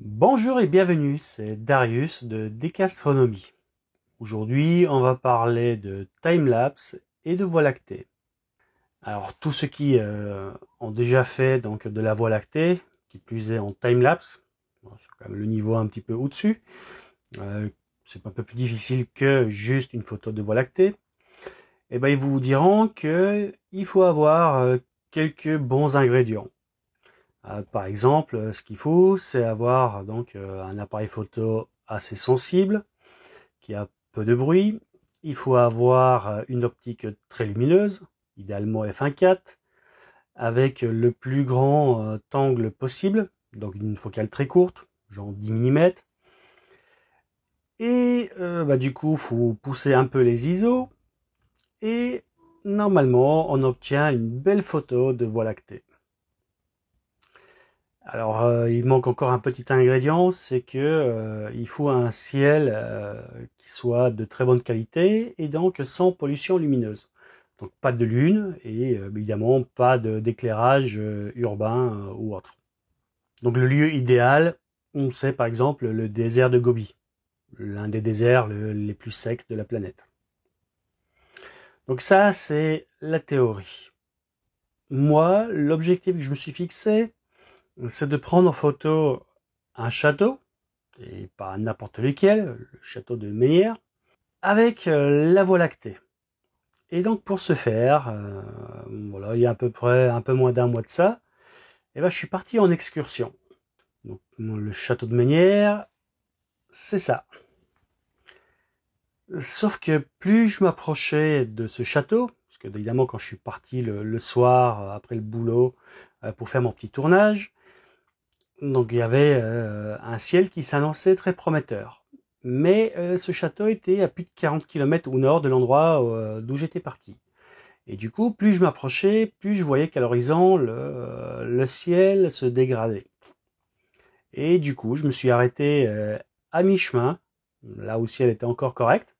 Bonjour et bienvenue, c'est Darius de Décastronomie. Aujourd'hui, on va parler de timelapse et de Voie lactée. Alors, tous ceux qui ont déjà fait donc de la Voie lactée, qui plus est en timelapse, bon, c'est quand même le niveau un petit peu au-dessus, euh, c'est un peu plus difficile que juste une photo de Voie lactée, et ben ils vous diront que il faut avoir quelques bons ingrédients. Par exemple, ce qu'il faut, c'est avoir donc un appareil photo assez sensible, qui a peu de bruit. Il faut avoir une optique très lumineuse, idéalement f1.4, avec le plus grand angle possible, donc une focale très courte, genre 10 mm. Et du coup, il faut pousser un peu les ISO, et normalement, on obtient une belle photo de Voie lactée. Alors, il manque encore un petit ingrédient, c'est que il faut un ciel qui soit de très bonne qualité et donc sans pollution lumineuse. Donc pas de lune et évidemment pas d'éclairage urbain ou autre. Donc le lieu idéal, on sait par exemple le désert de Gobi, l'un des déserts les plus secs de la planète. Donc ça, c'est la théorie. Moi, l'objectif que je me suis fixé, c'est de prendre en photo un château, et pas n'importe lequel, le château de Ménière, avec la Voie lactée. Et donc pour ce faire, voilà, il y a à peu près un peu moins d'un mois de ça, et ben, je suis parti en excursion. Donc le château de Ménière, c'est ça. Sauf que plus je m'approchais de ce château, parce que évidemment quand je suis parti le soir après le boulot pour faire mon petit tournage, donc il y avait un ciel qui s'annonçait très prometteur. Mais ce château était à plus de 40 km au nord de l'endroit d'où j'étais parti. Et du coup, plus je m'approchais, plus je voyais qu'à l'horizon, le ciel se dégradait. Et du coup, je me suis arrêté à mi-chemin, là où le ciel était encore correct,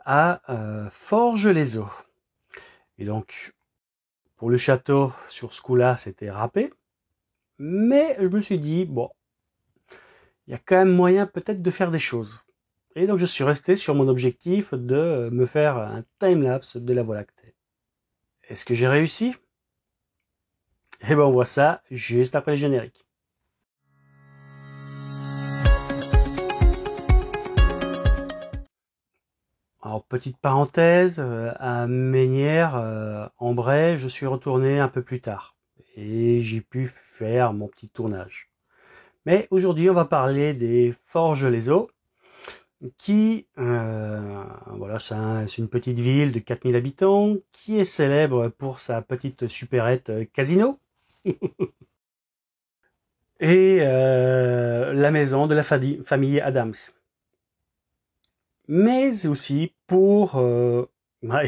à Forges-les-Eaux. Et donc, pour le château, sur ce coup-là, c'était râpé. Mais je me suis dit, bon, il y a quand même moyen peut-être de faire des choses. Et donc je suis resté sur mon objectif de me faire un timelapse de la Voie lactée. Est-ce que j'ai réussi? Eh ben on voit ça juste après le générique. Alors petite parenthèse, à Ménière, en Bray, je suis retourné un peu plus tard. Et j'ai pu faire mon petit tournage. Mais aujourd'hui on va parler des Forges-les-Eaux, qui, voilà, c'est une petite ville de 4000 habitants, qui est célèbre pour sa petite supérette Casino, et la maison de la famille Adams. Mais aussi pour,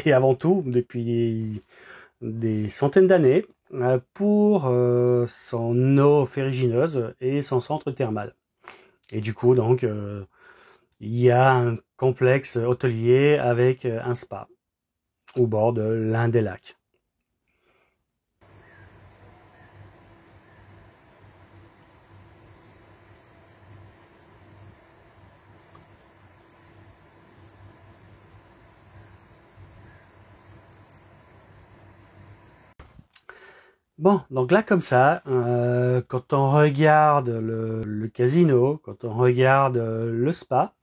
et avant tout, depuis des centaines d'années, pour son eau ferrugineuse et son centre thermal. Et du coup, donc, il y a un complexe hôtelier avec un spa au bord de l'un des lacs. Bon, donc là comme ça, quand on regarde le casino, quand on regarde le spa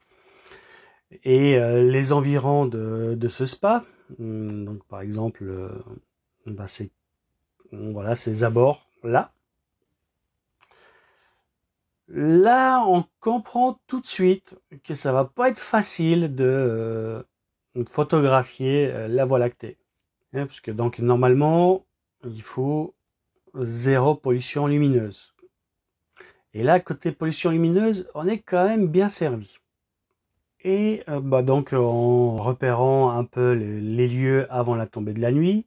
et les environs de ce spa, donc par exemple, c'est voilà ces abords là. Là, on comprend tout de suite que ça va pas être facile de photographier la Voie lactée, hein, parce que donc normalement il faut zéro pollution lumineuse. Et là, côté pollution lumineuse, on est quand même bien servi. Et donc en repérant un peu les lieux avant la tombée de la nuit,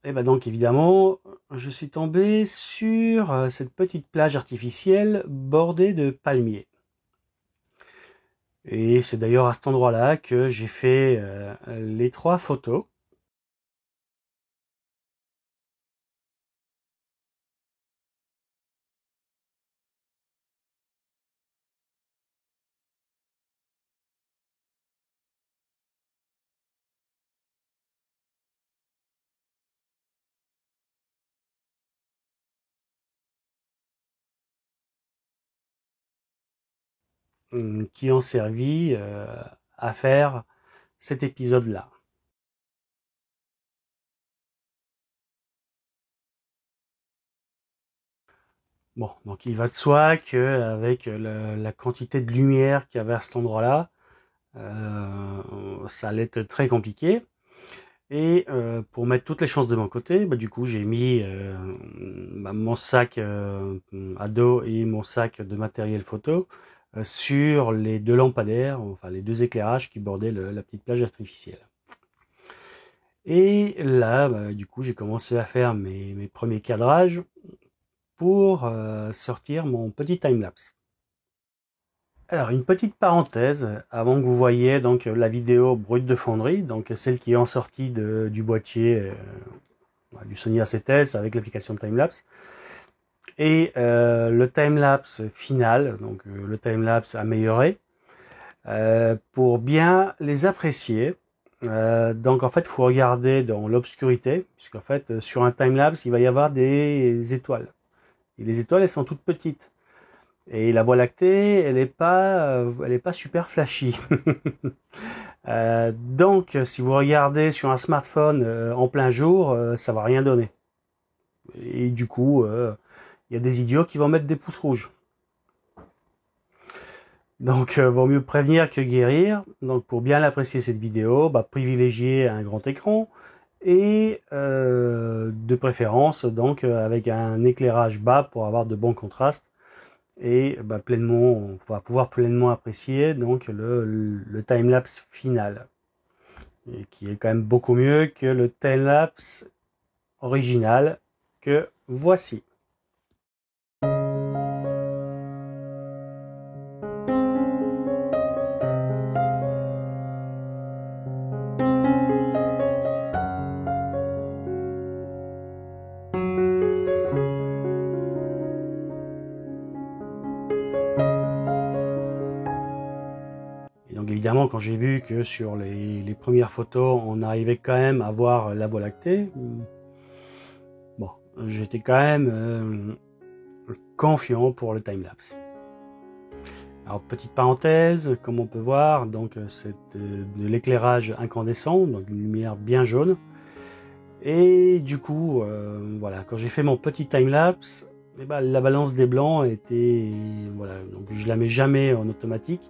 et donc évidemment, je suis tombé sur cette petite plage artificielle bordée de palmiers. Et c'est d'ailleurs à cet endroit-là que j'ai fait les 3 photos. qui ont servi à faire cet épisode-là. Bon, donc il va de soi qu'avec la quantité de lumière qu'il y avait à cet endroit-là, ça allait être très compliqué. Et pour mettre toutes les chances de mon côté, du coup j'ai mis mon sac à dos et mon sac de matériel photo sur les deux lampadaires, enfin les deux éclairages qui bordaient la petite plage artificielle. Et là, du coup, j'ai commencé à faire mes premiers cadrages pour sortir mon petit timelapse. Alors, une petite parenthèse, avant que vous voyiez donc la vidéo brute de fonderie, donc celle qui est en sortie du boîtier du Sony A7S avec l'application Timelapse, et le timelapse final, donc le timelapse amélioré, pour bien les apprécier. Donc en fait, il faut regarder dans l'obscurité, puisqu'en fait, sur un timelapse, il va y avoir des étoiles. Et les étoiles, elles sont toutes petites. Et la Voie lactée, elle est pas super flashy. Donc, si vous regardez sur un smartphone en plein jour, ça va rien donner. Et du coup, il y a des idiots qui vont mettre des pouces rouges. Donc, vaut mieux prévenir que guérir. Donc, pour bien apprécier cette vidéo, privilégiez un grand écran et de préférence donc avec un éclairage bas pour avoir de bons contrastes et on va pouvoir pleinement apprécier donc le timelapse final, et qui est quand même beaucoup mieux que le timelapse original que voici. Et donc évidemment, quand j'ai vu que sur les premières photos, on arrivait quand même à voir la Voie lactée, bon, j'étais quand même confiant pour le timelapse. Alors petite parenthèse, comme on peut voir, donc c'est de l'éclairage incandescent, donc une lumière bien jaune. Et du coup, voilà, quand j'ai fait mon petit timelapse, la balance des blancs était, voilà, donc je la mets jamais en automatique,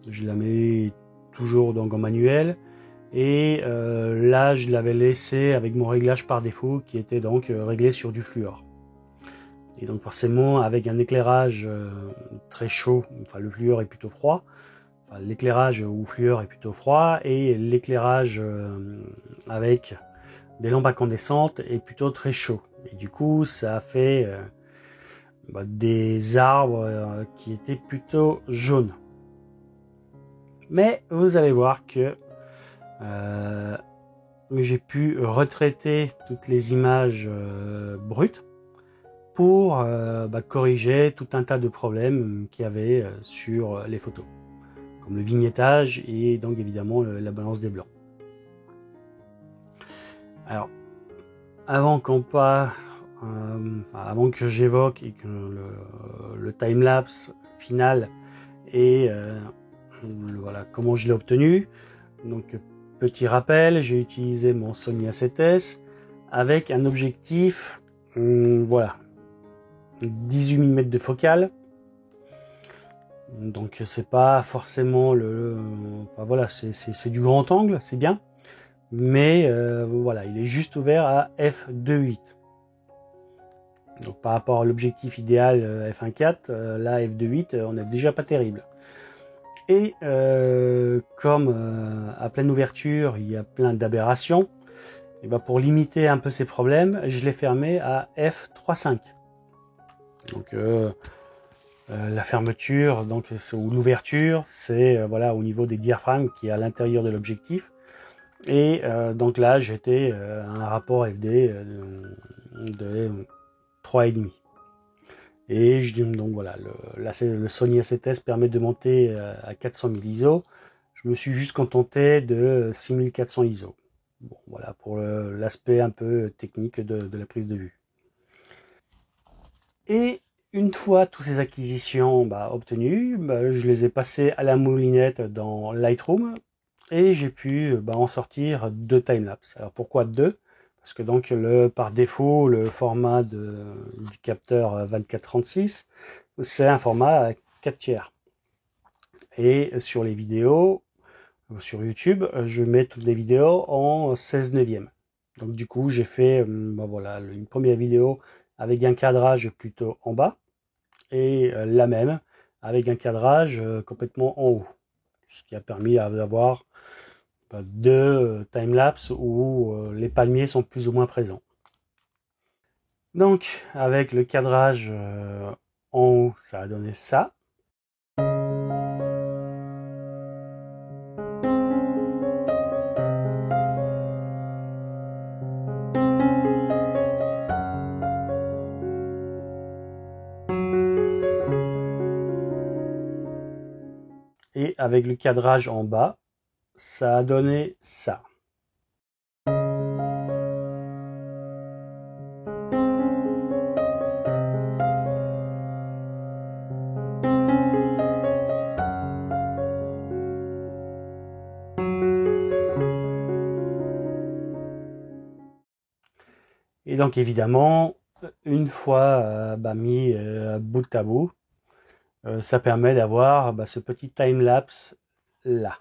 je la mets toujours donc en manuel. Et là, je l'avais laissé avec mon réglage par défaut, qui était donc réglé sur du fluor. Et donc forcément, avec un éclairage très chaud, enfin le fluor est plutôt froid, enfin, l'éclairage au fluor est plutôt froid, et l'éclairage avec des lampes incandescentes est plutôt très chaud. Et du coup, ça a fait des arbres qui étaient plutôt jaunes. Mais vous allez voir que j'ai pu retraiter toutes les images brutes pour corriger tout un tas de problèmes qu'il y avait sur les photos, comme le vignettage et donc évidemment la balance des blancs. Alors, avant avant que j'évoque et que le timelapse final et voilà comment je l'ai obtenu. Donc petit rappel, j'ai utilisé mon Sony A7S avec un objectif voilà 18 mm de focale. Donc c'est pas forcément voilà, c'est du grand angle, c'est bien, mais voilà, il est juste ouvert à f2.8. Donc par rapport à l'objectif idéal f1.4, là f2.8 on n'est déjà pas terrible. Et comme à pleine ouverture il y a plein d'aberrations, et pour limiter un peu ces problèmes, je l'ai fermé à f3.5. Donc la fermeture, donc ou l'ouverture, c'est voilà au niveau des diaphragmes qui est à l'intérieur de l'objectif. Et donc là, j'étais à un rapport FD de 3,5. Et donc voilà, le Sony A7S permet de monter à 400 000 ISO. Je me suis juste contenté de 6400 ISO. Bon, voilà pour l'aspect un peu technique de la prise de vue. Et une fois toutes ces acquisitions obtenues, je les ai passées à la moulinette dans Lightroom et j'ai pu en sortir 2 timelapses. Alors pourquoi 2? Parce que donc par défaut, le format du capteur 24-36, c'est un format 4 tiers. Et sur les vidéos, sur YouTube, je mets toutes les vidéos en 16 neuvième. Donc du coup, j'ai fait voilà, une première vidéo avec un cadrage plutôt en bas et la même avec un cadrage complètement en haut. Ce qui a permis d'avoir 2 timelapses où les palmiers sont plus ou moins présents. Donc avec le cadrage en haut, ça a donné ça. Et avec le cadrage en bas, ça a donné ça. Et donc évidemment, une fois mis bout à bout, ça permet d'avoir ce petit time-lapse là.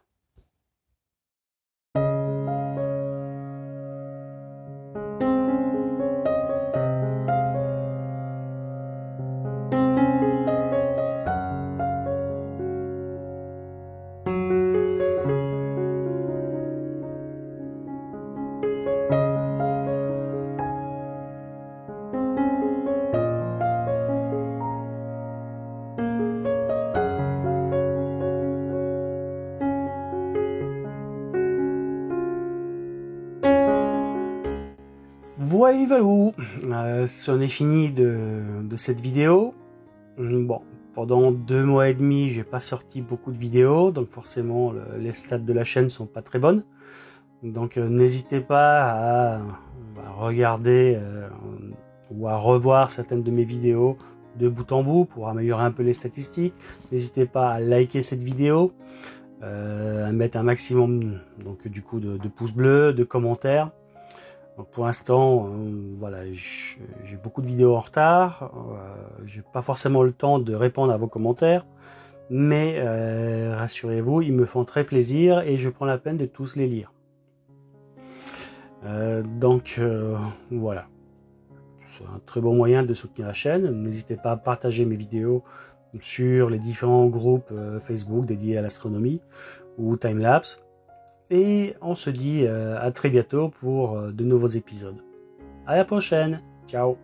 Voilà, c'en est fini de cette vidéo. Bon, pendant 2 mois et demi, j'ai pas sorti beaucoup de vidéos, donc forcément les stats de la chaîne sont pas très bonnes. Donc n'hésitez pas à regarder ou à revoir certaines de mes vidéos de bout en bout pour améliorer un peu les statistiques. N'hésitez pas à liker cette vidéo, à mettre un maximum donc du coup de pouces bleus, de commentaires. Donc pour l'instant, voilà, j'ai beaucoup de vidéos en retard. J'ai pas forcément le temps de répondre à vos commentaires, mais rassurez-vous, ils me font très plaisir et je prends la peine de tous les lire. Donc voilà, c'est un très bon moyen de soutenir la chaîne. N'hésitez pas à partager mes vidéos sur les différents groupes Facebook dédiés à l'astronomie ou timelapse. Et on se dit à très bientôt pour de nouveaux épisodes. À la prochaine. Ciao.